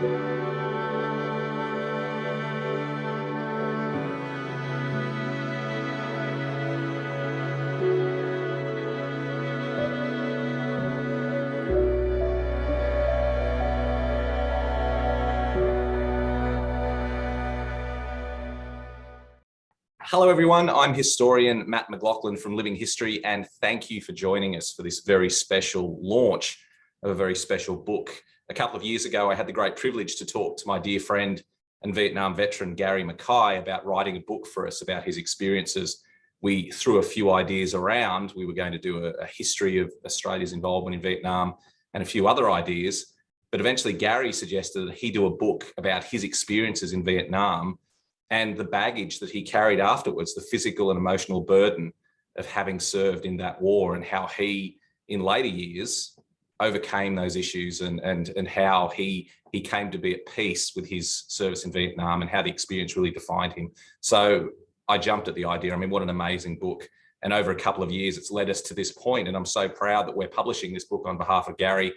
Hello, everyone. I'm historian Matt McLachlan from Living History, and thank you for joining us for this very special launch of a very special book. A couple of years ago, I had the great privilege to talk to my dear friend and Vietnam veteran, Gary McKay, about writing a book for us about his experiences. We threw a few ideas around. We were going to do a history of Australia's involvement in Vietnam and a few other ideas, but eventually Gary suggested that he do a book about his experiences in Vietnam and the baggage that he carried afterwards, the physical and emotional burden of having served in that war, and how he, in later years, overcame those issues, and how he came to be at peace with his service in Vietnam, and how the experience really defined him. So I jumped at the idea. I mean, what an amazing book. And over a couple of years, it's led us to this point, and I'm so proud that we're publishing this book on behalf of Gary,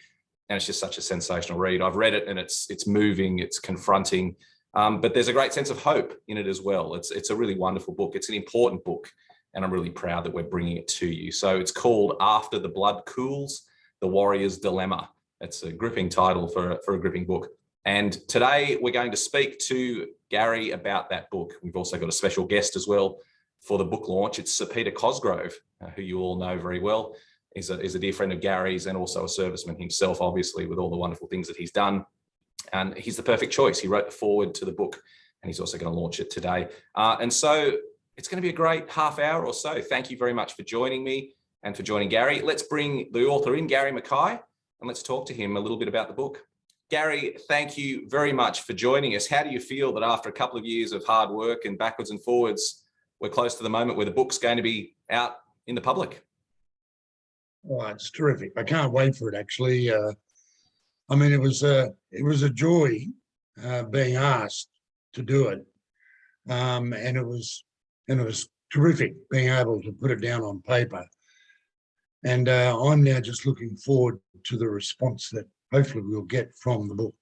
and it's just such a sensational read. I've read it, and it's moving, it's confronting, but there's a great sense of hope in it as well. It's a really wonderful book. It's an important book, and I'm really proud that we're bringing it to you. So it's called After the Blood Cools, The Warrior's Dilemma. It's a gripping title for a gripping book. And today we're going to speak to Gary about that book. We've also got a special guest as well for the book launch. It's Sir Peter Cosgrove, who you all know very well. Is a dear friend of Gary's and also a serviceman himself, obviously, with all the wonderful things that he's done. And he's the perfect choice. He wrote the foreword to the book, and he's also going to launch it today. And so it's going to be a great half hour or so. Thank you very much for joining me and for joining Gary. Let's bring the author in, Gary McKay, and let's talk to him a little bit about the book. Gary, thank you very much for joining us. How do you feel that after a couple of years of hard work and backwards and forwards, we're close to the moment where the book's going to be out in the public? Oh, it's terrific. I can't wait for it, actually. I mean, it was a joy being asked to do it, and it was terrific being able to put it down on paper. And I'm now just looking forward to the response that hopefully we'll get from the book.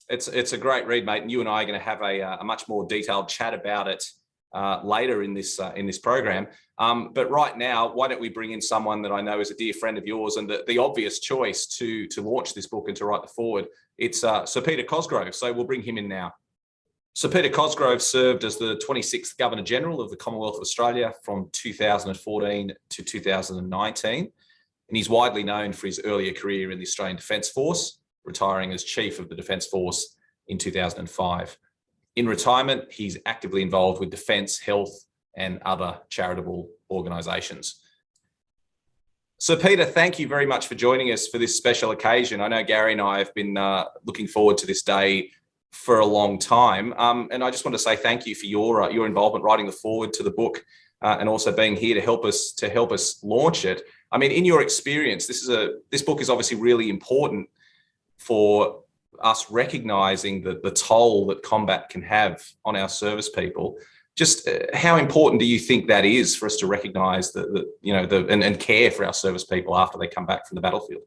It's a great read, mate, and you and I are going to have a much more detailed chat about it later in this program. But right now, why don't we bring in someone that I know is a dear friend of yours and the obvious choice to launch this book and to write the foreword. It's Sir Peter Cosgrove. So we'll bring him in now. Sir Peter Cosgrove served as the 26th Governor General of the Commonwealth of Australia from 2014 to 2019. And he's widely known for his earlier career in the Australian Defence Force, retiring as Chief of the Defence Force in 2005. In retirement, he's actively involved with defence, health, and other charitable organisations. So, Peter, thank you very much for joining us for this special occasion. I know Gary and I have been looking forward to this day for a long time, and I just want to say thank you for your involvement writing the foreword to the book, and also being here to help us launch it. I mean, in your experience, this book is obviously really important for us recognising the toll that combat can have on our service people. Just how important do you think that is for us to recognise and care for our service people after they come back from the battlefield?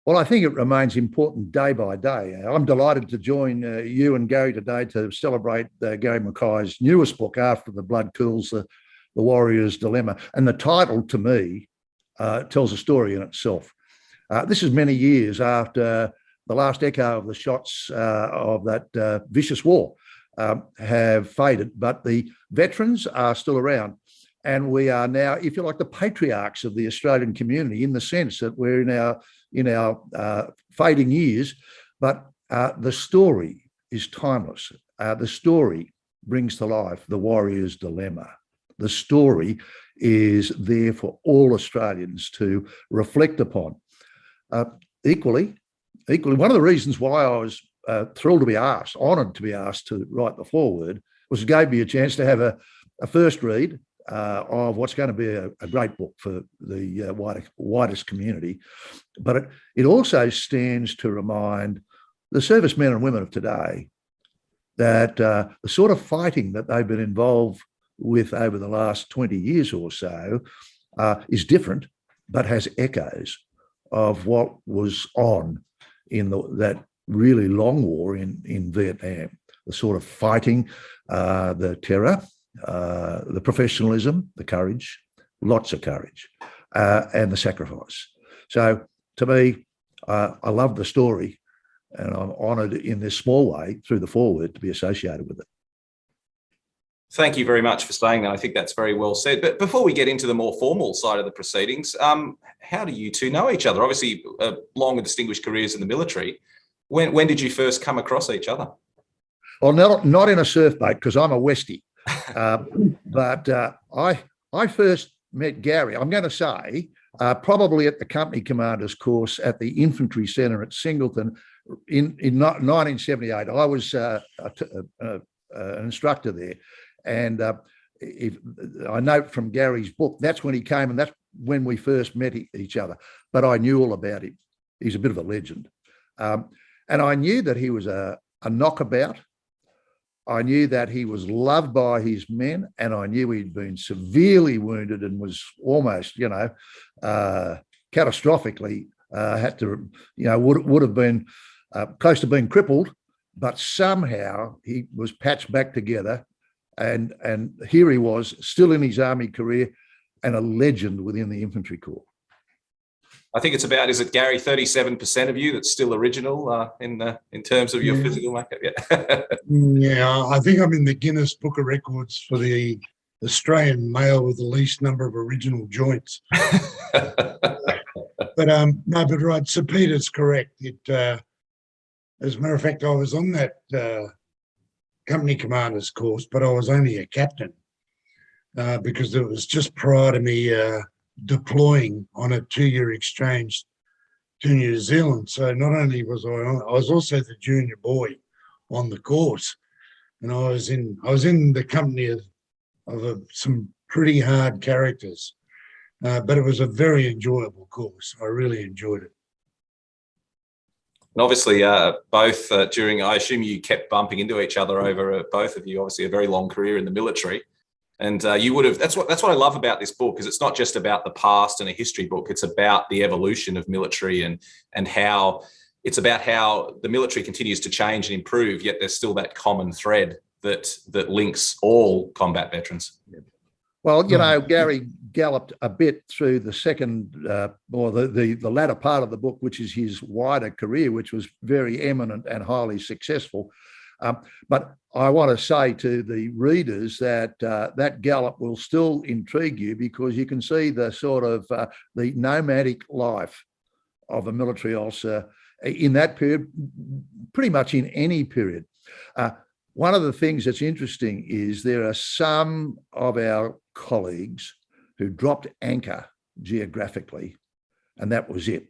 Well, I think it remains important day by day. I'm delighted to join you and Gary today to celebrate Gary McKay's newest book, After the Blood Cools, The Warrior's Dilemma. And the title, to me, tells a story in itself. This is many years after the last echo of the shots of that vicious war have faded, but the veterans are still around. And we are now, if you like, the patriarchs of the Australian community, in the sense that we're in our fading years, but the story is timeless. The story brings to life the warrior's dilemma. The story is there for all Australians to reflect upon. Equally, one of the reasons why I was thrilled to be asked, honoured to be asked to write the foreword, was it gave me a chance to have a first read of what's going to be a great book for the widest community. But it also stands to remind the servicemen and women of today that the sort of fighting that they've been involved with over the last 20 years or so is different, but has echoes of what was on in that really long war in Vietnam. The sort of fighting, the terror, the professionalism, the courage, lots of courage, and the sacrifice. So to me, I love the story, and I'm honoured in this small way through the foreword to be associated with it. Thank you very much for saying that. I think that's very well said. But before we get into the more formal side of the proceedings, how do you two know each other? Obviously, long and distinguished careers in the military. When did you first come across each other? Well, not in a surf boat, because I'm a Westie. But I first met Gary, I'm going to say, probably at the company commander's course at the infantry centre at Singleton in 1978. I was an instructor there. And I note from Gary's book, that's when he came, and that's when we first met each other. But I knew all about him. He's a bit of a legend. And I knew that he was a knockabout. I knew that he was loved by his men, and I knew he'd been severely wounded and was almost, catastrophically had to, would have been close to being crippled, but somehow he was patched back together. And here he was, still in his army career, and a legend within the infantry corps. I think it's about, is it, Gary, 37% of you that's still original in terms of your physical makeup? Yeah. Yeah, I think I'm in the Guinness Book of Records for the Australian male with the least number of original joints. But no, but right, Sir Peter's correct. As a matter of fact, I was on that company commander's course, but I was only a captain because it was just prior to me deploying on a 2-year exchange to New Zealand. So not only was I was also the junior boy on the course, and I was in the company of some pretty hard characters, but it was a very enjoyable course. I really enjoyed it. And obviously, both during, I assume you kept bumping into each other over both of you, obviously a very long career in the military. And you would have, that's what I love about this book, is it's not just about the past and a history book, it's about the evolution of military and how it's about how the military continues to change and improve, yet there's still that common thread that links all combat veterans. Well, Gary galloped a bit through the second or the latter part of the book, which is his wider career, which was very eminent and highly successful. But I want to say to the readers that that gallop will still intrigue you, because you can see the sort of the nomadic life of a military officer in that period, pretty much in any period. One of the things that's interesting is there are some of our colleagues who dropped anchor geographically, and that was it.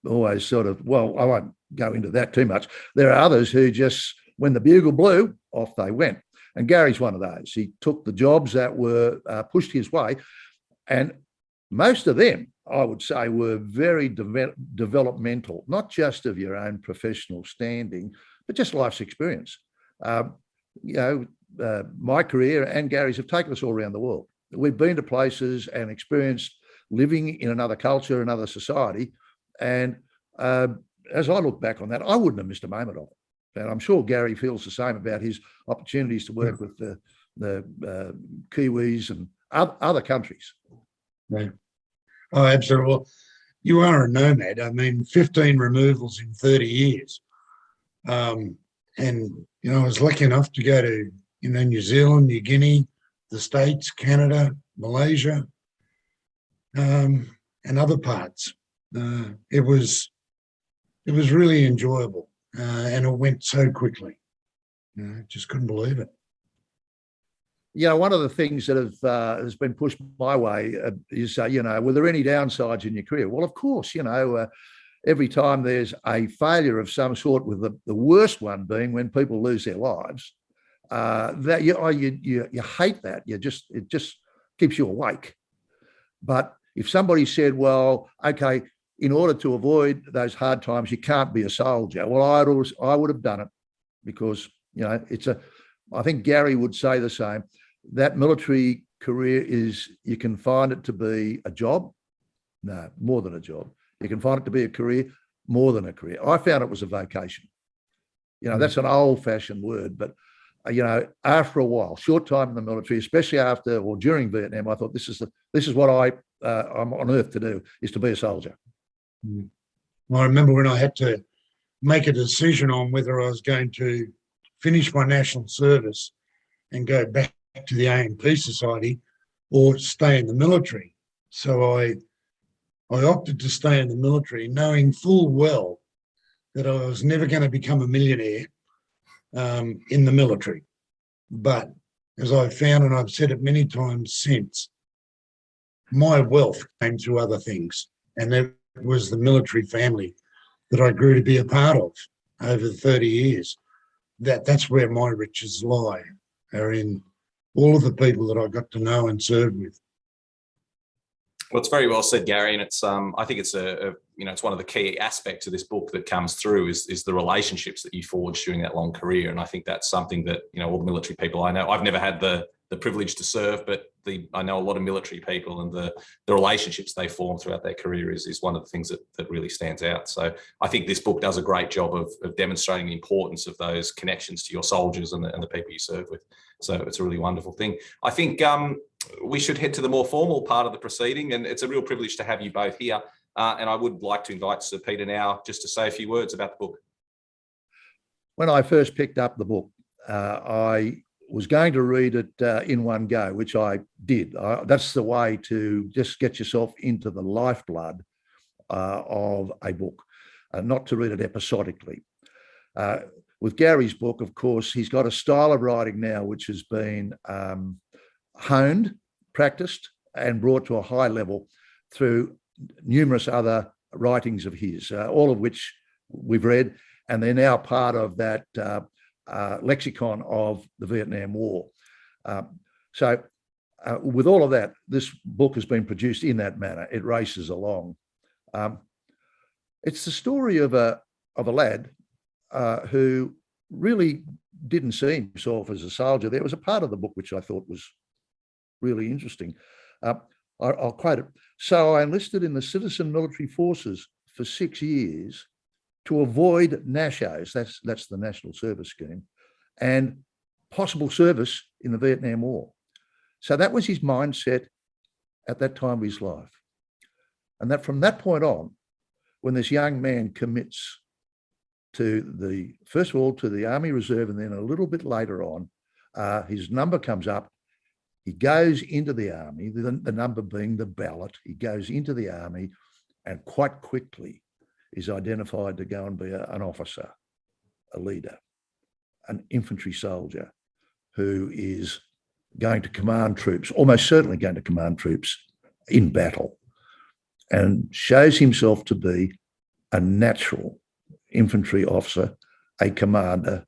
Always sort of, well, I won't go into that too much. There are others who just, when the bugle blew, off they went. And Gary's one of those. He took the jobs that were pushed his way, and most of them, I would say, were very developmental, not just of your own professional standing, but just life's experience. My career and Gary's have taken us all around the world. We've been to places and experienced living in another culture, another society. And as I look back on that, I wouldn't have missed a moment of it. And I'm sure Gary feels the same about his opportunities to work with the Kiwis and other countries. Yeah. Oh, absolutely. Well, you are a nomad. I mean, 15 removals in 30 years. And, I was lucky enough to go to, New Zealand, New Guinea, the States, Canada, Malaysia, and other parts. It was really enjoyable, and it went so quickly. Just couldn't believe it. One of the things that has been pushed my way is, were there any downsides in your career? Well, of course, every time there's a failure of some sort, with the worst one being when people lose their lives, that you hate that. It just keeps you awake. But if somebody said, well, okay, in order to avoid those hard times, you can't be a soldier. Well, I would have done it, because, I think Gary would say the same. That military career you can find it to be a job. No, more than a job. You can find it to be a career, more than a career. I found it was a vocation. That's an old-fashioned word, but after a while, short time in the military, especially after or during Vietnam, I thought this is what I'm on earth to do, is to be a soldier. I remember when I had to make a decision on whether I was going to finish my national service and go back to the AMP Society or stay in the military. So I opted to stay in the military, knowing full well that I was never going to become a millionaire in the military. But as I've found, and I've said it many times since, my wealth came through other things. And that was the military family that I grew to be a part of over 30 years. That's where my riches lie, are in all of the people that I got to know and serve with. Well, it's very well said, Gary, and it's I think it's it's one of the key aspects of this book that comes through is the relationships that you forged during that long career, and I think that's something that all the military people I know. I've never had the privilege to serve, but I know a lot of military people, and the relationships they form throughout their career is one of the things that really stands out. So I think this book does a great job of demonstrating the importance of those connections to your soldiers and the people you serve with. So it's a really wonderful thing. I think we should head to the more formal part of the proceeding, and it's a real privilege to have you both here. And I would like to invite Sir Peter now just to say a few words about the book. When I first picked up the book, I was going to read it in one go, which I did. That's the way to just get yourself into the lifeblood of a book, not to read it episodically. With Gary's book, of course, he's got a style of writing now which has been honed, practiced, and brought to a high level through numerous other writings of his, all of which we've read, and they're now part of that lexicon of the Vietnam War. So with all of that, this book has been produced in that manner. It races along. It's the story of a lad who really didn't see himself as a soldier. There was a part of the book which I thought was really interesting. I'll quote it. So I enlisted in the citizen military forces for 6 years to avoid NASHOs, that's the National Service Scheme, and possible service in the Vietnam War. So that was his mindset at that time of his life. And that from that point on, when this young man commits to first of all, to the Army Reserve, and then a little bit later on, his number comes up, he goes into the Army, the number being the ballot, he goes into the Army and quite quickly is identified to go and be an officer, a leader, an infantry soldier who is going to command troops, almost certainly going to command troops in battle, and shows himself to be a natural infantry officer, a commander,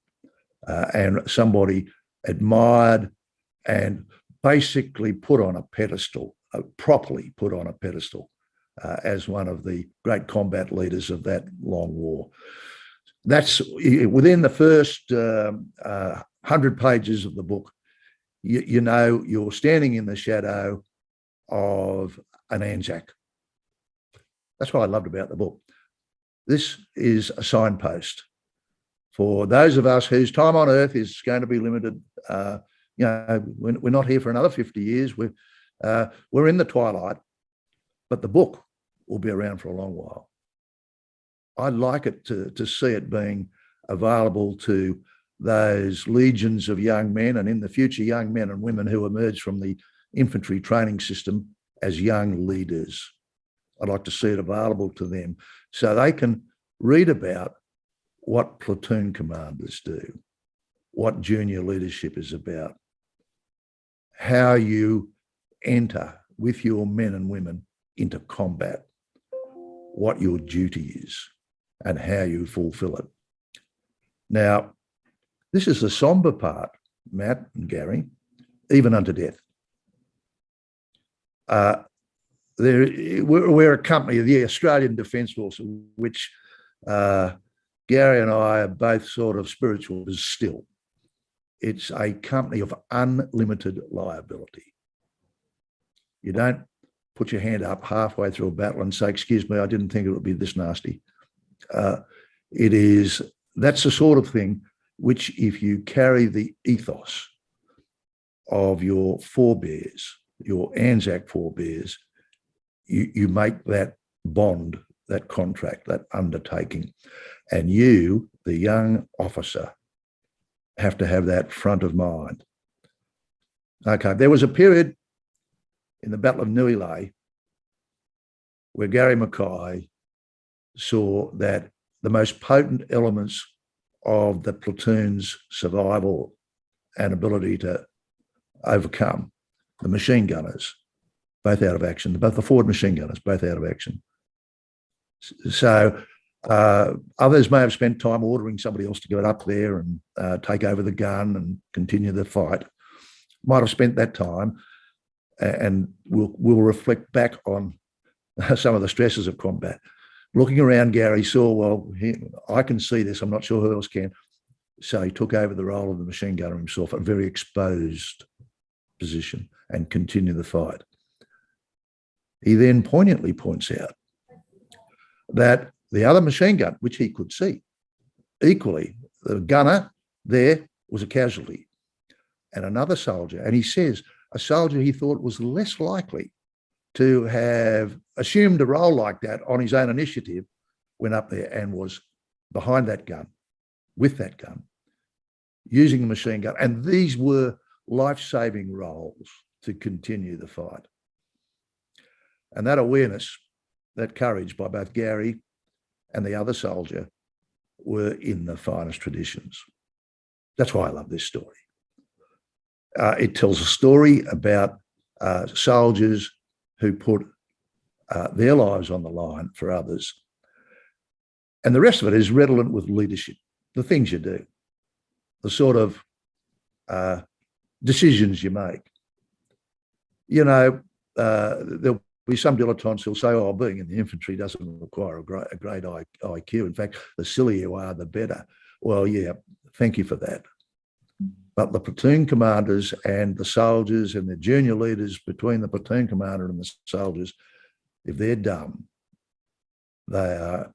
and somebody admired and basically put on a pedestal, properly put on a pedestal as one of the great combat leaders of that long war. That's within the first 100 pages of the book, you're standing in the shadow of an Anzac. That's what I loved about the book. This is a signpost for those of us whose time on earth is going to be limited. We're not here for another 50 years. We're in the twilight, but the book will be around for a long while. I'd like it to see it being available to those legions of young men, and in the future, young men and women who emerge from the infantry training system as young leaders. I'd like to see it available to them so they can read about what platoon commanders do, what junior leadership is about, how you enter with your men and women into combat, what your duty is, and how you fulfill it. Now, this is the somber part, Matt and Gary, even unto death. We're a company, the Australian Defence Force, which Gary and I are both sort of spiritual still. It's a company of unlimited liability. You don't put your hand up halfway through a battle and say, excuse me, I didn't think it would be this nasty. It is that's the sort of thing which, if you carry the ethos of your forebears, your Anzac forebears, you make that bond, that contract, that undertaking. And you, the young officer, have to have that front of mind. Okay, there was a period in the Battle of Nui where Gary McKay saw that the most potent elements of the platoon's survival and ability to overcome, the machine gunners, both out of action, both the forward machine gunners, both out of action. So others may have spent time ordering somebody else to get up there and take over the gun and continue the fight. Might have spent that time, and we'll reflect back on some of the stresses of combat. Looking around, Gary saw, well, I can see this, I'm not sure who else can. So he took over the role of the machine gunner himself, a very exposed position, and continued the fight. He then poignantly points out that the other machine gun, which he could see, equally, the gunner there was a casualty, and another soldier, and he says a soldier he thought was less likely to have assumed a role like that on his own initiative, went up there and was behind that gun, with that gun, using the machine gun. And these were life-saving roles to continue the fight. And that awareness, that courage by both Gary and the other soldier were in the finest traditions. That's why I love this story. It tells a story about soldiers who put their lives on the line for others. And the rest of it is redolent with leadership, the things you do, the sort of decisions you make. You know, there'll be some dilettantes who'll say, oh, being in the infantry doesn't require a great IQ. In fact, the sillier you are, the better. Well, yeah, thank you for that. But the platoon commanders and the soldiers and the junior leaders between the platoon commander and the soldiers, if they're dumb, they are,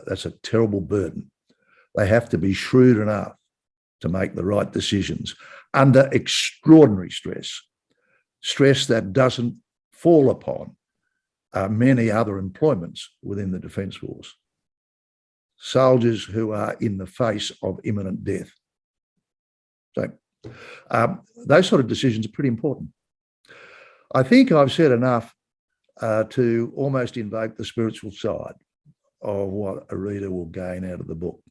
that's a terrible burden. They have to be shrewd enough to make the right decisions under extraordinary stress, stress that doesn't fall upon many other employments within the Defence Force. Soldiers who are in the face of imminent death. So those sort of decisions are pretty important. I think I've said enough to almost invoke the spiritual side of what a reader will gain out of the book.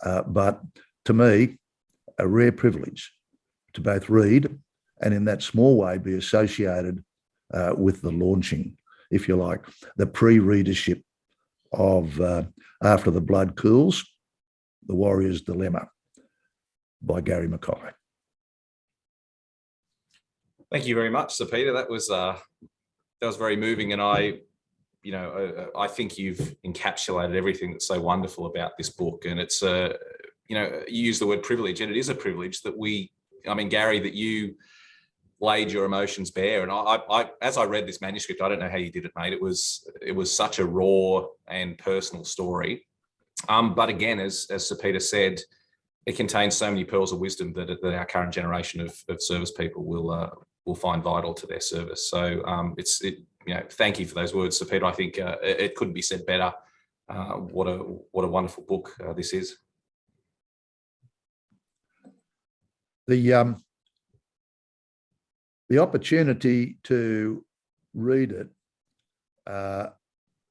But to me, a rare privilege to both read and in that small way be associated with the launching, if you like, the pre-readership of After the Blood Cools, The Warrior's Dilemma by Gary McKay. Thank you very much, Sir Peter. That was very moving, and I think you've encapsulated everything that's so wonderful about this book. And it's you use the word privilege, and it is a privilege that Gary, that you laid your emotions bare. And I as I read this manuscript, I don't know how you did it, mate. It was such a raw and personal story. But again, as Sir Peter said, it contains so many pearls of wisdom that our current generation of service people will find vital to their service. So thank you for those words, Sir Peter. I think it couldn't be said better. What a wonderful book this is. The opportunity to read it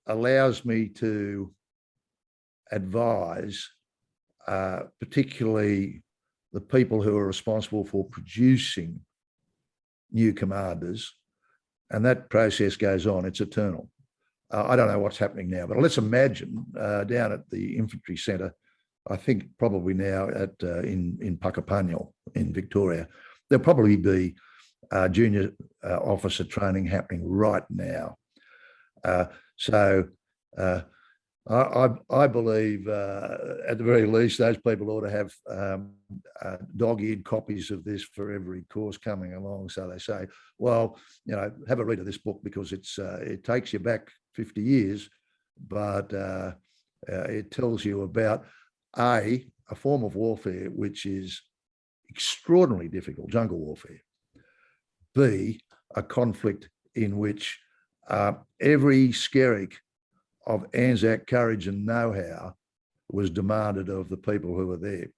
allows me to advise particularly the people who are responsible for producing new commanders, and that process goes on, it's eternal. I don't know what's happening now, but let's imagine down at the infantry centre, I think probably now in Puckapunyal in Victoria, there'll probably be junior officer training happening right now. I believe at the very least, those people ought to have dog-eared copies of this for every course coming along. So they say, well, have a read of this book because it takes you back 50 years, but it tells you about A form of warfare which is extraordinarily difficult, jungle warfare. B, a conflict in which every skerrick of Anzac courage and know-how was demanded of the people who were there.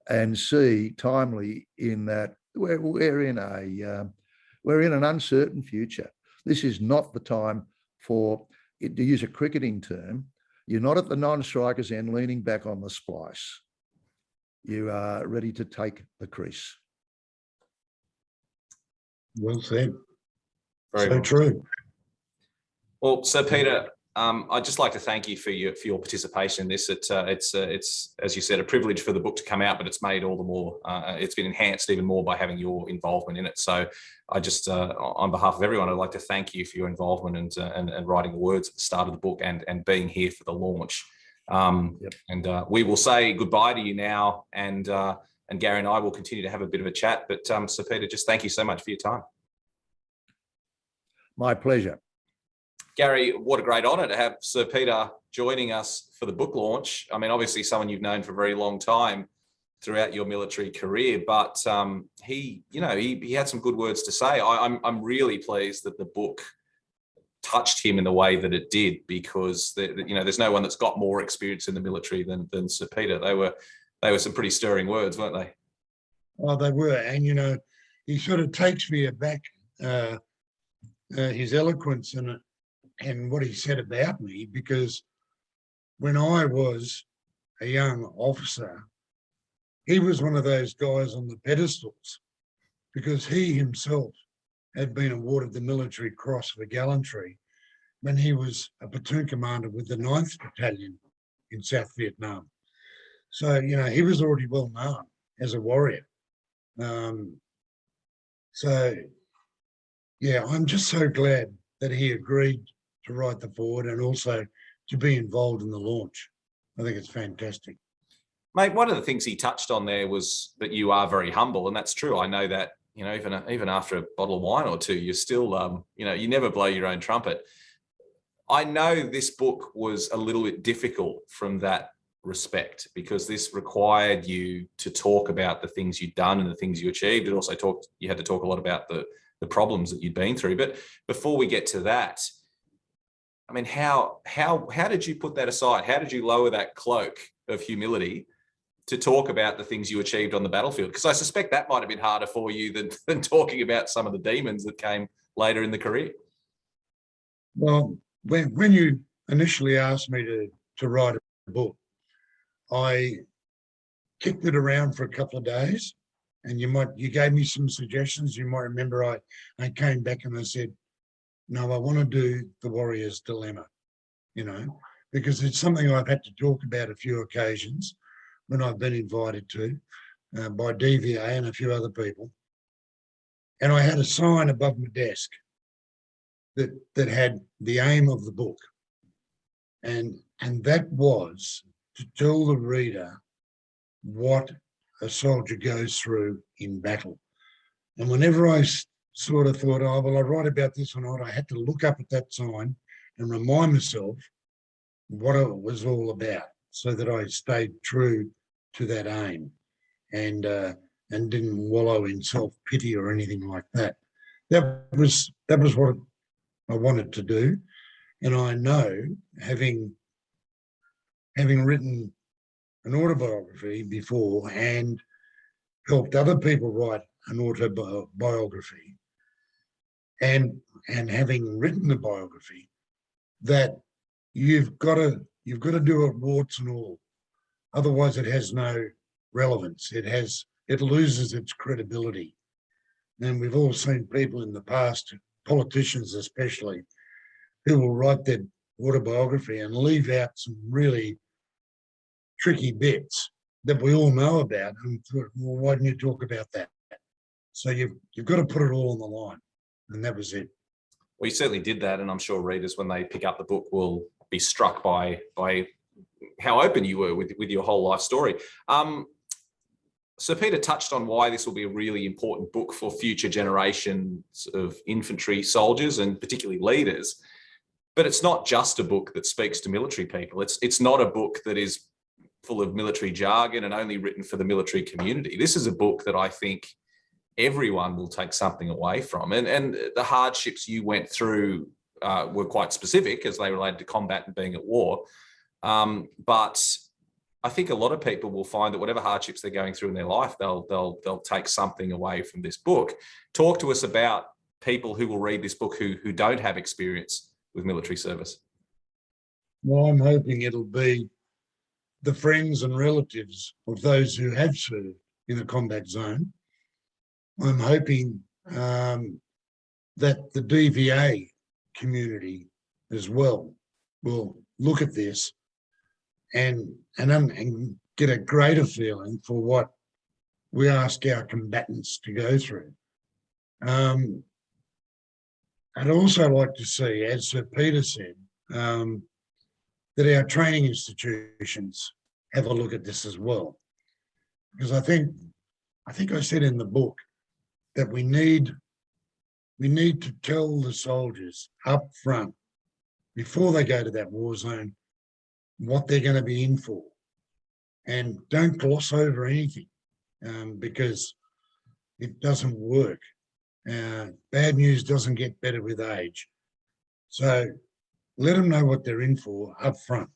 And C, timely in that we're in an uncertain future. This is not the time for, to use a cricketing term, you're not at the non-striker's end leaning back on the splice. You are ready to take the crease. Well said. Very So true. Well, Sir Peter, I'd just like to thank you for your participation in this. It's as you said, a privilege for the book to come out, but it's made all the more. It's been enhanced even more by having your involvement in it. So, I just, on behalf of everyone, I'd like to thank you for your involvement and writing the words at the start of the book and being here for the launch. Yep. And we will say goodbye to you now, and Gary and I will continue to have a bit of a chat. But Sir Peter, just thank you so much for your time. My pleasure. Gary, what a great honour to have Sir Peter joining us for the book launch. I mean, obviously someone you've known for a very long time throughout your military career, but he had some good words to say. I'm really pleased that the book touched him in the way that it did, because there's no one that's got more experience in the military than Sir Peter. They were some pretty stirring words, weren't they? Oh, they were, and he sort of takes me aback. His eloquence and what he said about me, because when I was a young officer, he was one of those guys on the pedestals, because he himself had been awarded the Military Cross for gallantry when he was a platoon commander with the 9th Battalion in South Vietnam. So, he was already well known as a warrior. Yeah, I'm just so glad that he agreed to write the foreword and also to be involved in the launch. I think it's fantastic. Mate, one of the things he touched on there was that you are very humble, and that's true. I know that, even after a bottle of wine or two, you're still, you never blow your own trumpet. I know this book was a little bit difficult from that respect, because this required you to talk about the things you'd done and the things you achieved. It also you had to talk a lot about the problems that you'd been through. But before we get to that, I mean, how did you put that aside? How did you lower that cloak of humility to talk about the things you achieved on the battlefield? Because I suspect that might have been harder for you than talking about some of the demons that came later in the career. Well, when you initially asked me to write a book, I kicked it around for a couple of days, and you gave me some suggestions. You might remember I came back and I said, no, I want to do the warrior's dilemma, because it's something I've had to talk about a few occasions when I've been invited to by DVA and a few other people. And I had a sign above my desk that had the aim of the book. And that was to tell the reader what a soldier goes through in battle. And whenever I sort of thought, oh, well, I'll write about this or not, I had to look up at that sign and remind myself what it was all about, so that I stayed true to that aim and didn't wallow in self-pity or anything like that. That was what I wanted to do. And I know, having written an autobiography before and helped other people write an autobiography, and having written the biography, that you've got to do it warts and all. Otherwise, it has no relevance. It loses its credibility. And we've all seen people in the past, politicians especially, who will write their autobiography and leave out some really tricky bits that we all know about. And thought, well, why didn't you talk about that? So you've got to put it all on the line. And that was it. Well, you certainly did that, and I'm sure readers, when they pick up the book, will be struck by how open you were with your whole life story. So Peter touched on why this will be a really important book for future generations of infantry soldiers and particularly leaders. But it's not just a book that speaks to military people. It's not a book that is full of military jargon and only written for the military community. This is a book that I think everyone will take something away from. And the hardships you went through were quite specific as they related to combat and being at war. But I think a lot of people will find that whatever hardships they're going through in their life, they'll take something away from this book. Talk to us about people who will read this book who don't have experience with military service. Well, I'm hoping it'll be the friends and relatives of those who have served in a combat zone. I'm hoping that the DVA community as well will look at this and get a greater feeling for what we ask our combatants to go through. I'd also like to see, as Sir Peter said, that our training institutions have a look at this as well. Because I think I said in the book that we need to tell the soldiers up front, before they go to that war zone, what they're going to be in for. And don't gloss over anything, because it doesn't work. Bad news doesn't get better with age. So let them know what they're in for up front,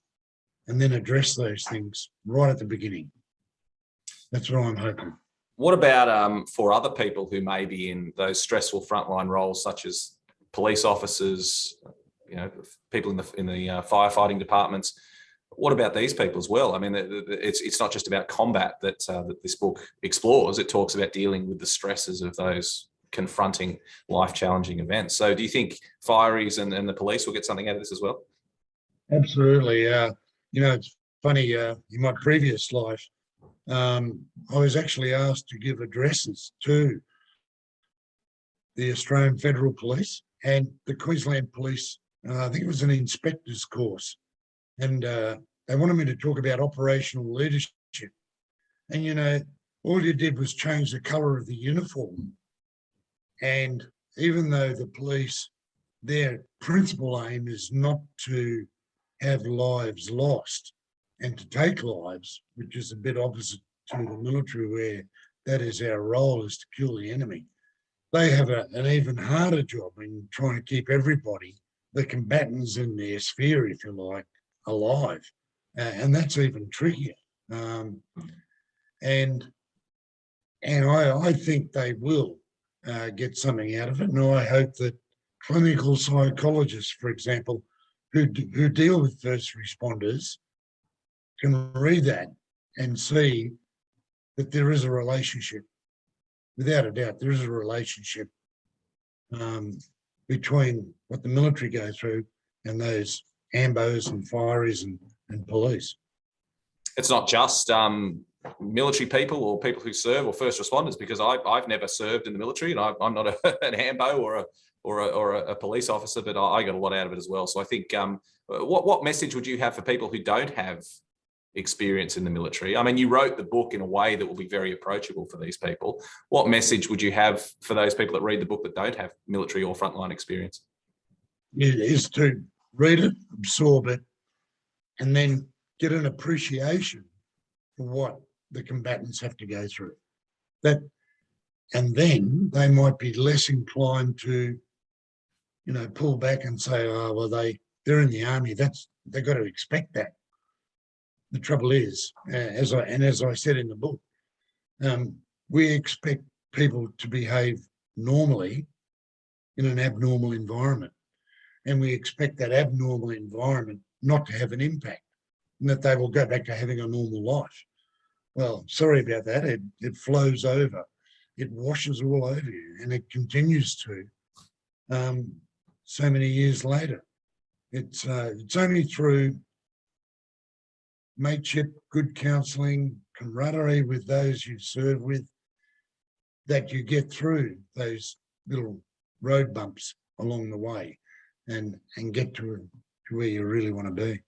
and then address those things right at the beginning. That's what I'm hoping. What about for other people who may be in those stressful frontline roles, such as police officers, people in the firefighting departments? What about these people as well? I mean, it's not just about combat that this book explores. It talks about dealing with the stresses of those confronting life-challenging events. So do you think fireys and the police will get something out of this as well? Absolutely. It's funny, in my previous life, I was actually asked to give addresses to the Australian Federal Police and the Queensland Police. I think it was an inspector's course. And they wanted me to talk about operational leadership. And, all you did was change the colour of the uniform. And even though the police, their principal aim is not to have lives lost and to take lives, which is a bit opposite to the military, where that is our role, is to kill the enemy. They have an even harder job in trying to keep everybody, the combatants in their sphere, if you like, alive. And that's even trickier. And I think they will get something out of it. And I hope that clinical psychologists, for example, who deal with first responders, can read that and see that there is a relationship. Without a doubt, there is a relationship between what the military go through and those ambos and fireys and police. It's not just military people or people who serve or first responders, because I've never served in the military, and I'm not an ambo or a police officer, but I got a lot out of it as well. So I think what message would you have for people who don't have experience in the military? I mean, you wrote the book in a way that will be very approachable for these people. What message would you have for those people that read the book that don't have military or frontline experience? It is to read it, absorb it, and then get an appreciation for what the combatants have to go through. And then they might be less inclined to, pull back and say, oh, well, they're in the army. They've got to expect that. The trouble is, as I said in the book, we expect people to behave normally in an abnormal environment. And we expect that abnormal environment not to have an impact, and that they will go back to having a normal life. Well, sorry about that. It flows over. It washes all over you, and it continues to so many years later. It's only through mateship, good counselling, camaraderie with those you serve with, that you get through those little road bumps along the way and get to where you really want to be.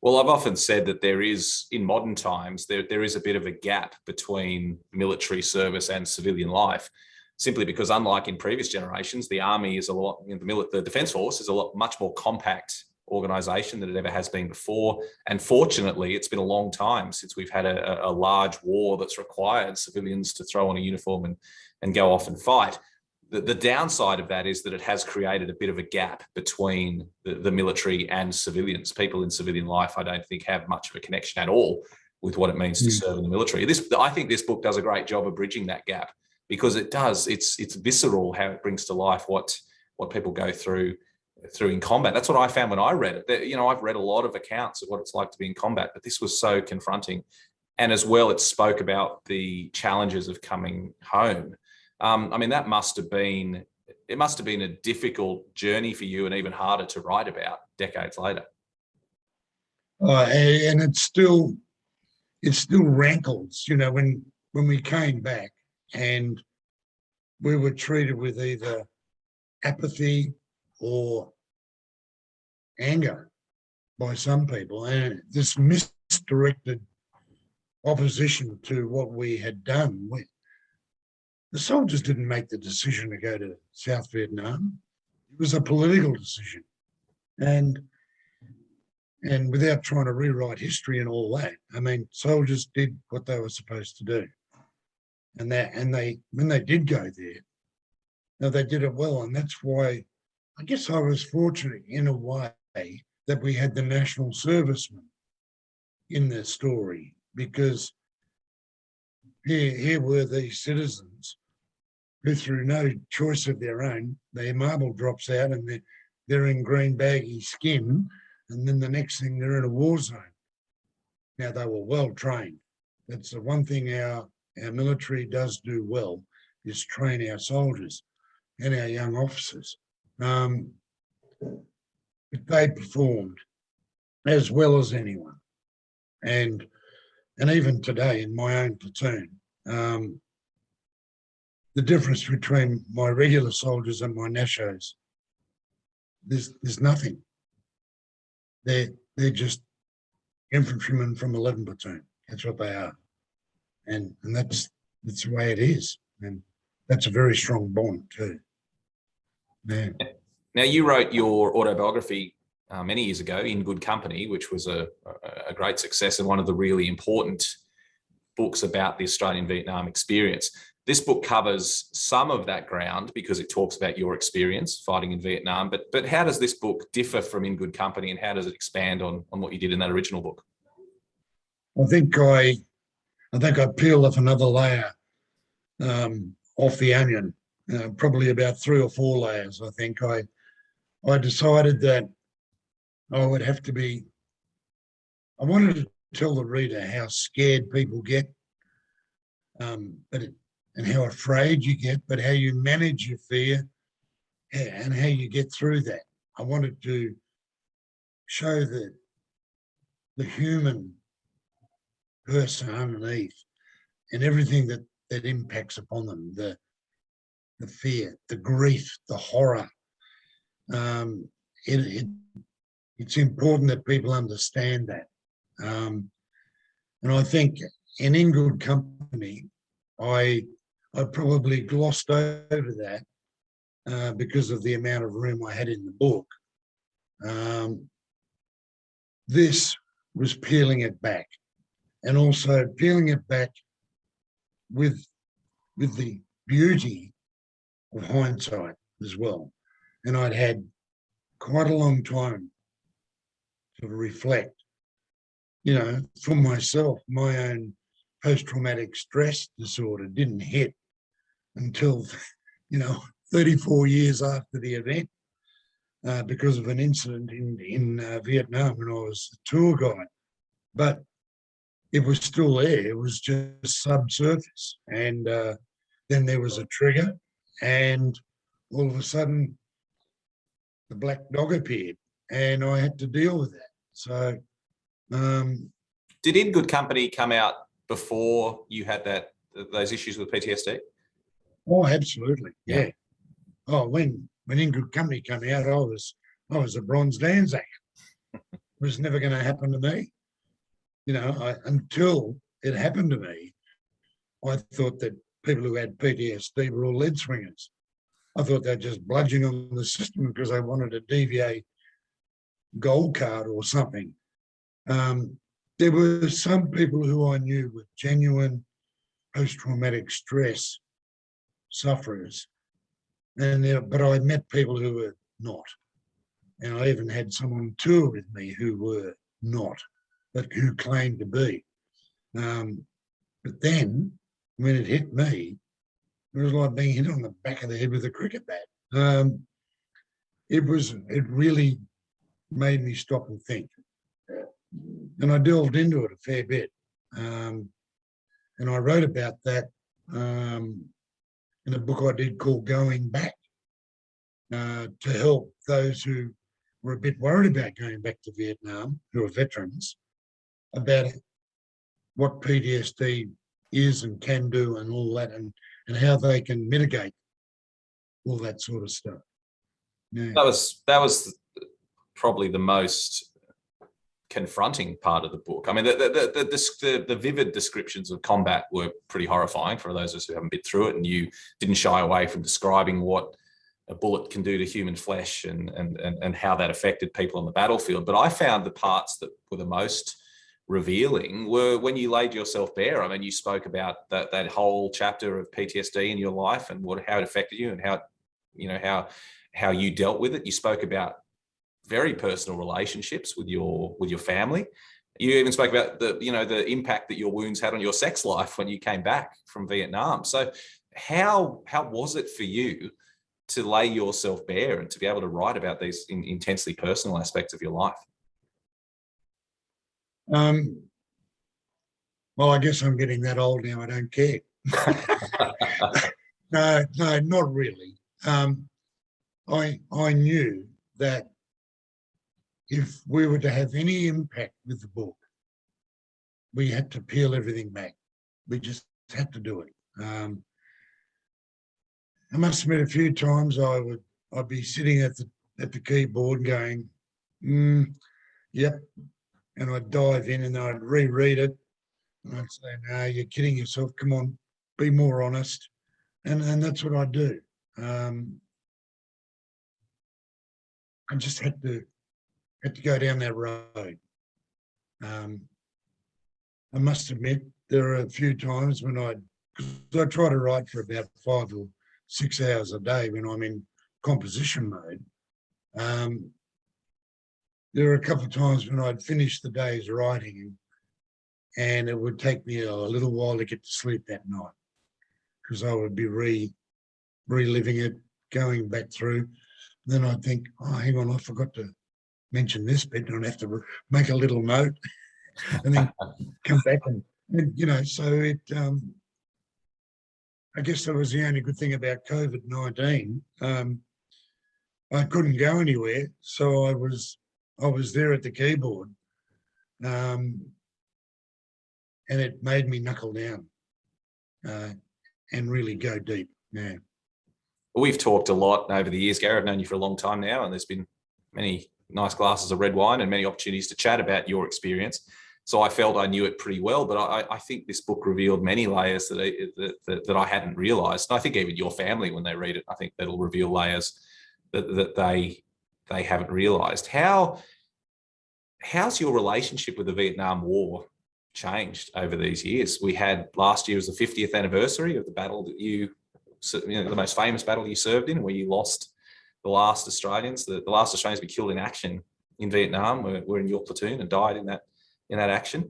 Well, I've often said that there is, in modern times, there is a bit of a gap between military service and civilian life, simply because, unlike in previous generations, the army is a lot, the Defence Force is much more compact organisation than it ever has been before. And fortunately, it's been a long time since we've had a large war that's required civilians to throw on a uniform and go off and fight. The downside of that is that it has created a bit of a gap between the military and civilians. People in civilian life, I don't think, have much of a connection at all with what it means to serve in the military. I think this book does a great job of bridging that gap, because it does. It's visceral how it brings to life what people go through in combat. That's what I found when I read it. You know, I've read a lot of accounts of what it's like to be in combat, but this was so confronting. And as well, it spoke about the challenges of coming home. I mean, that must have been a difficult journey for you, and even harder to write about decades later. And it still rankles, you know, when we came back and we were treated with either apathy or anger by some people, and this misdirected opposition to what we had done. The soldiers didn't make the decision to go to South Vietnam. It was a political decision. And without trying to rewrite history and all that, I mean, soldiers did what they were supposed to do. And when they did go there, now they did it well. And that's why I guess I was fortunate in a way that we had the national servicemen in the story, because here were these citizens who, through no choice of their own, their marble drops out and they're in green baggy skin, and then the next thing they're in a war zone. Now, they were well trained. That's the one thing our military does do well, is train our soldiers and our young officers. But they performed as well as anyone. And even today in my own platoon, the difference between my regular soldiers and my nashos, there's nothing. They're just infantrymen from 11 platoon. That's what they are. And that's the way it is. And that's a very strong bond too. Yeah. Now, you wrote your autobiography many years ago, In Good Company, which was a great success and one of the really important books about the Australian Vietnam experience. This book covers some of that ground because it talks about your experience fighting in Vietnam, but how does this book differ from In Good Company, and how does it expand on what you did in that original book? I think I peeled off another layer off the onion, probably about 3 or 4 layers. I think I decided that I would have to be, I wanted to tell the reader how scared people get, and how afraid you get, but how you manage your fear and how you get through that. I wanted to show the human person underneath and everything that impacts upon them, the fear, the grief, the horror. It's important that people understand that. And I think in Good Company, I probably glossed over that because of the amount of room I had in the book. This was peeling it back, and also peeling it back with the beauty of hindsight as well. And I'd had quite a long time to reflect, you know, for myself. My own post-traumatic stress disorder didn't hit until, 34 years after the event, because of an incident in Vietnam when I was a tour guide. But it was still there. It was just subsurface. And then there was a trigger, and all of a sudden the black dog appeared, and I had to deal with that. So did In Good Company come out before you had those issues with PTSD? Oh, absolutely. Yeah. Oh, when In Good Company came out, I was a bronze Anzac. It was never going to happen to me. Until it happened to me, I thought that people who had PTSD were all lead swingers. I thought they're just bludgeoning on the system because they wanted to deviate gold card or something. There were some people who I knew with genuine post-traumatic stress sufferers, but I met people who were not. And I even had someone on tour with me who were not, but who claimed to be. But then, when it hit me, it was like being hit on the back of the head with a cricket bat. It really made me stop and think. And I delved into it a fair bit. And I wrote about that in a book I did called Going Back, to help those who were a bit worried about going back to Vietnam, who are veterans, about what PTSD is and can do and all that, and how they can mitigate all that sort of stuff. Yeah. That was probably the most confronting part of the book. I mean, the vivid descriptions of combat were pretty horrifying for those of us who haven't been through it, and you didn't shy away from describing what a bullet can do to human flesh and how that affected people on the battlefield. But I found the parts that were the most revealing were when you laid yourself bare. I mean, you spoke about that whole chapter of PTSD in your life and how it affected you and how you dealt with it. You spoke about very personal relationships with your family. You even spoke about the impact that your wounds had on your sex life when you came back from Vietnam. So how was it for you to lay yourself bare and to be able to write about these intensely personal aspects of your life? Well, I guess I'm getting that old now. I don't care. No, not really. I knew that if we were to have any impact with the book, we had to peel everything back. We just had to do it. I must admit, a few times I'd be sitting at the keyboard going, yep, and I'd dive in and I'd reread it, and I'd say, no, you're kidding yourself. Come on, be more honest, and that's what I do. I just had to go down that road. I must admit, there are a few times when I try to write for about 5 or 6 hours a day when I'm in composition mode. There were a couple of times when I'd finish the day's writing and it would take me a little while to get to sleep that night because I would be reliving it, going back through. Then I'd think, oh, hang on, I forgot to mention this bit, and I'd have to make a little note and then come back and so it, I guess that was the only good thing about COVID-19. I couldn't go anywhere, so I was there at the keyboard, and it made me knuckle down and really go deep. Yeah. We've talked a lot over the years, Gary. I've known you for a long time now, and there's been many nice glasses of red wine and many opportunities to chat about your experience. So I felt I knew it pretty well, but I think this book revealed many layers that I hadn't realised. And I think even your family, when they read it, I think that'll reveal layers that they haven't realised. How's your relationship with the Vietnam War changed over these years? We had last year was the 50th anniversary of the battle that the most famous battle you served in, where you lost the last Australians. The last Australians to be killed in action in Vietnam were in your platoon and died in that action.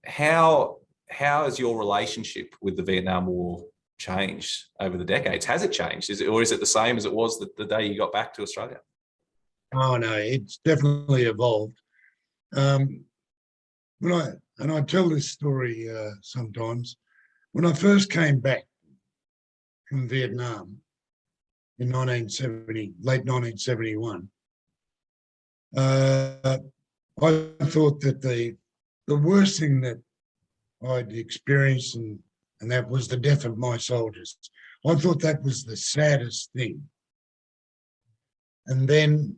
How has your relationship with the Vietnam War changed over the decades? Has it changed? Is it the same as it was the day you got back to Australia? Oh no, it's definitely evolved. I tell this story sometimes. When I first came back from Vietnam in late 1971, I thought that the worst thing that I'd experienced, and that was the death of my soldiers. I thought that was the saddest thing. And then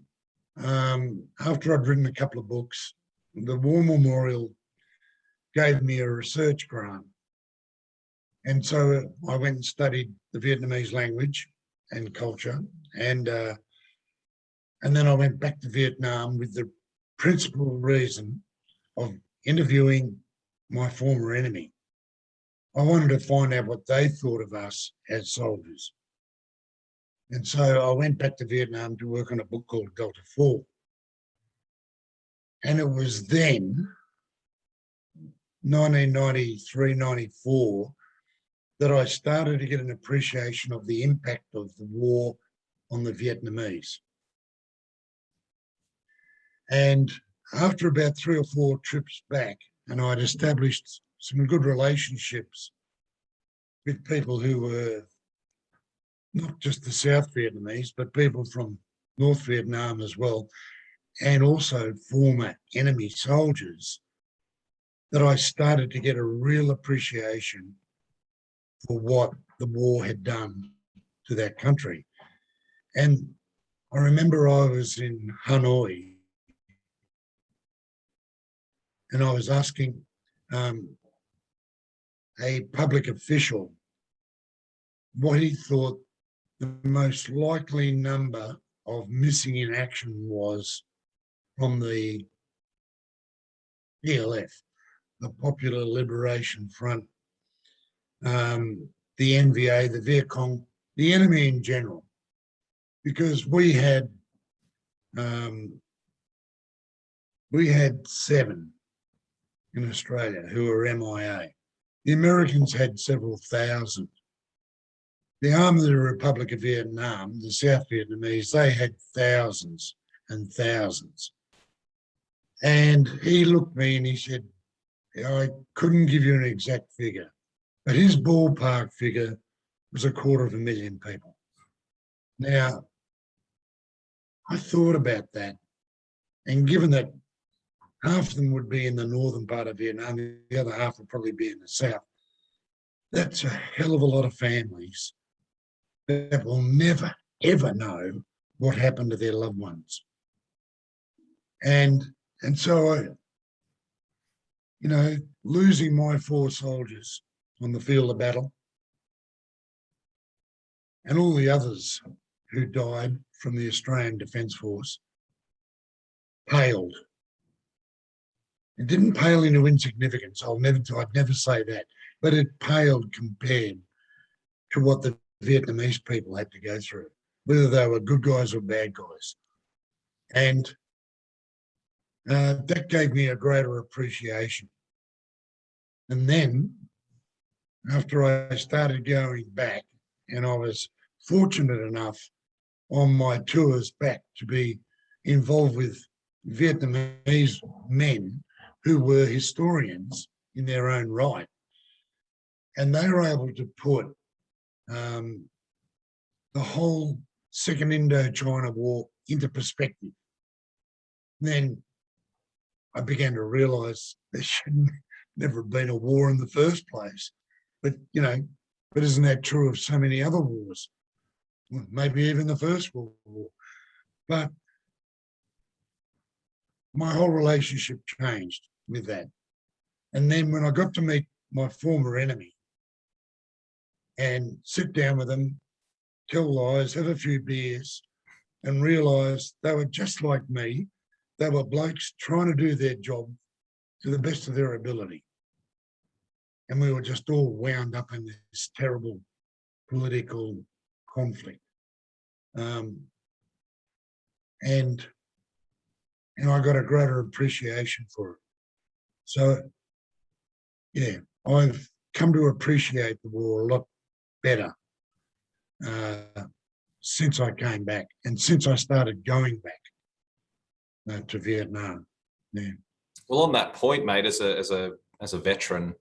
after I'd written a couple of books, the War Memorial gave me a research grant. And so I went and studied the Vietnamese language and culture. And then I went back to Vietnam with principal reason of interviewing my former enemy. I wanted to find out what they thought of us as soldiers. And so I went back to Vietnam to work on a book called Delta 4. And it was then, 1993, 94, that I started to get an appreciation of the impact of the war on the Vietnamese. And after about 3 or 4 trips back, and I'd established some good relationships with people who were not just the South Vietnamese, but people from North Vietnam as well, and also former enemy soldiers, that I started to get a real appreciation for what the war had done to that country. And I remember I was in Hanoi and I was asking a public official what he thought the most likely number of missing in action was from the PLF, the Popular Liberation Front, the NVA, the Viet Cong, the enemy in general, because we had 7 in Australia who were MIA. The Americans had several thousand. The Army of the Republic of Vietnam, the South Vietnamese, they had thousands and thousands. And he looked at me and he said, I couldn't give you an exact figure, but his ballpark figure was 250,000 people. Now, I thought about that, and given that half of them would be in the northern part of Vietnam, the other half would probably be in the south, that's a hell of a lot of families that will never, ever know what happened to their loved ones. And so I, losing my 4 soldiers on the field of battle and all the others who died from the Australian Defence Force paled. It didn't pale into insignificance. I'd never say that, but it paled compared to what the Vietnamese people had to go through, whether they were good guys or bad guys. And that gave me a greater appreciation. And then, after I started going back, and I was fortunate enough on my tours back to be involved with Vietnamese men who were historians in their own right. And they were able to put the whole Second Indochina War into perspective. Then I began to realise there should never have been a war in the first place. But isn't that true of so many other wars? Well, maybe even the First World War. But my whole relationship changed with that. And then when I got to meet my former enemy and sit down with them, tell lies, have a few beers, and realise they were just like me. They were blokes trying to do their job to the best of their ability. And we were just all wound up in this terrible political conflict. And I got a greater appreciation for it. So, yeah, I've come to appreciate the war a lot better since I came back and since I started going back to Vietnam. Yeah. Well, on that point, mate, as a veteran,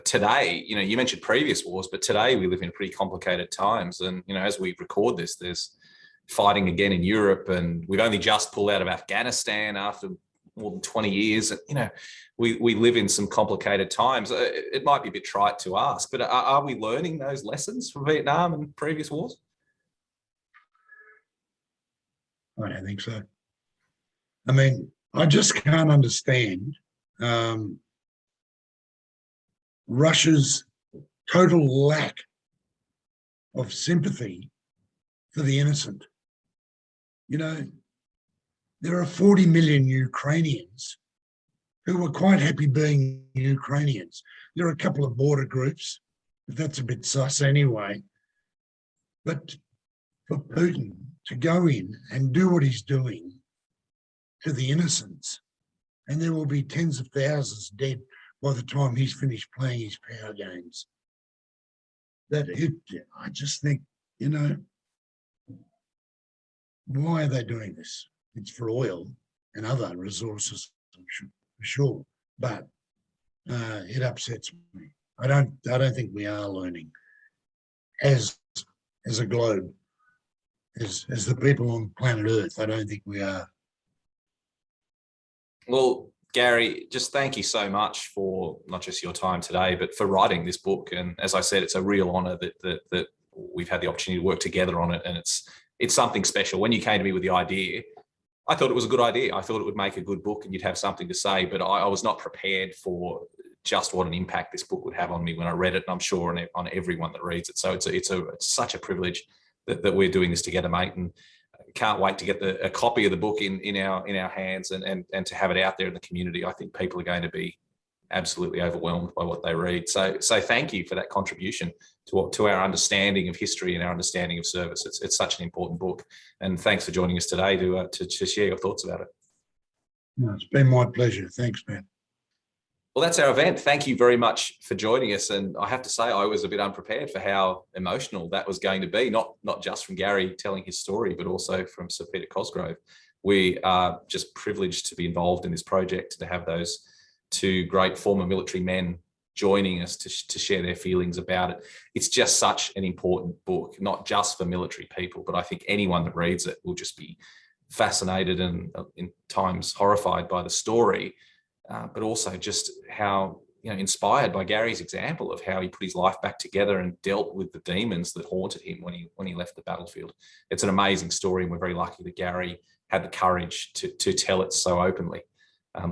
today, you mentioned previous wars, but today we live in pretty complicated times. And, as we record this, there's fighting again in Europe, and we've only just pulled out of Afghanistan after more than 20 years. And, we live in some complicated times. It might be a bit trite to ask, but are we learning those lessons from Vietnam and previous wars? I don't think so. I mean, I just can't understand Russia's total lack of sympathy for the innocent. there are 40 million Ukrainians who are quite happy being Ukrainians. There are a couple of border groups, but that's a bit sus anyway. But for Putin to go in and do what he's doing to the innocents, and there will be tens of thousands dead by the time he's finished playing his power games. I just think, you know, why are they doing this? It's for oil and other resources, for sure, but it upsets me. I don't think we are learning as a globe, as the people on planet Earth. I don't think we are. Well, Gary, just thank you so much for not just your time today, but for writing this book. And as I said, it's a real honour that we've had the opportunity to work together on it. And it's something special. When you came to me with the idea, I thought it was a good idea. I thought it would make a good book and you'd have something to say, but I was not prepared for just what an impact this book would have on me when I read it. And I'm sure on everyone that reads it. So it's such a privilege that we're doing this together, mate. And can't wait to get a copy of the book in our hands and to have it out there in the community. I think people are going to be absolutely overwhelmed by what they read. So thank you for that contribution to our understanding of history and our understanding of service. It's such an important book. And thanks for joining us today to share your thoughts about it. No, it's been my pleasure. Thanks, man. Well, that's our event. Thank you very much for joining us. And I have to say, I was a bit unprepared for how emotional that was going to be, not just from Gary telling his story, but also from Sir Peter Cosgrove. We are just privileged to be involved in this project, to have those two great former military men joining us to share their feelings about it. It's just such an important book, not just for military people, but I think anyone that reads it will just be fascinated and in times horrified by the story. But also just how, inspired by Gary's example of how he put his life back together and dealt with the demons that haunted him when he left the battlefield. It's an amazing story, and we're very lucky that Gary had the courage to tell it so openly.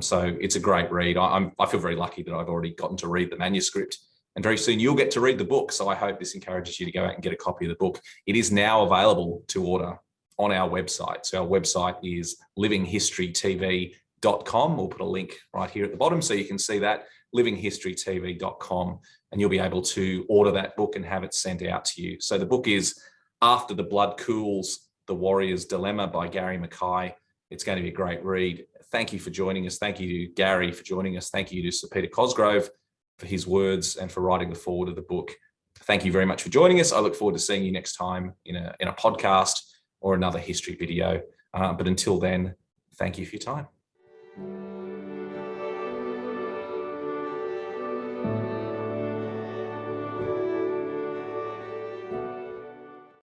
So it's a great read. I feel very lucky that I've already gotten to read the manuscript, and very soon you'll get to read the book. So I hope this encourages you to go out and get a copy of the book. It is now available to order on our website. So our website is livinghistorytv.com. We'll put a link right here at the bottom so you can see that, livinghistorytv.com, and you'll be able to order that book and have it sent out to you. So the book is After the Blood Cools, The Warrior's Dilemma by Gary McKay. It's going to be a great read. Thank you for joining us. Thank you to Gary for joining us. Thank you to Sir Peter Cosgrove for his words and for writing the foreword of the book. Thank you very much for joining us. I look forward to seeing you next time in a podcast or another history video. But until then, thank you for your time.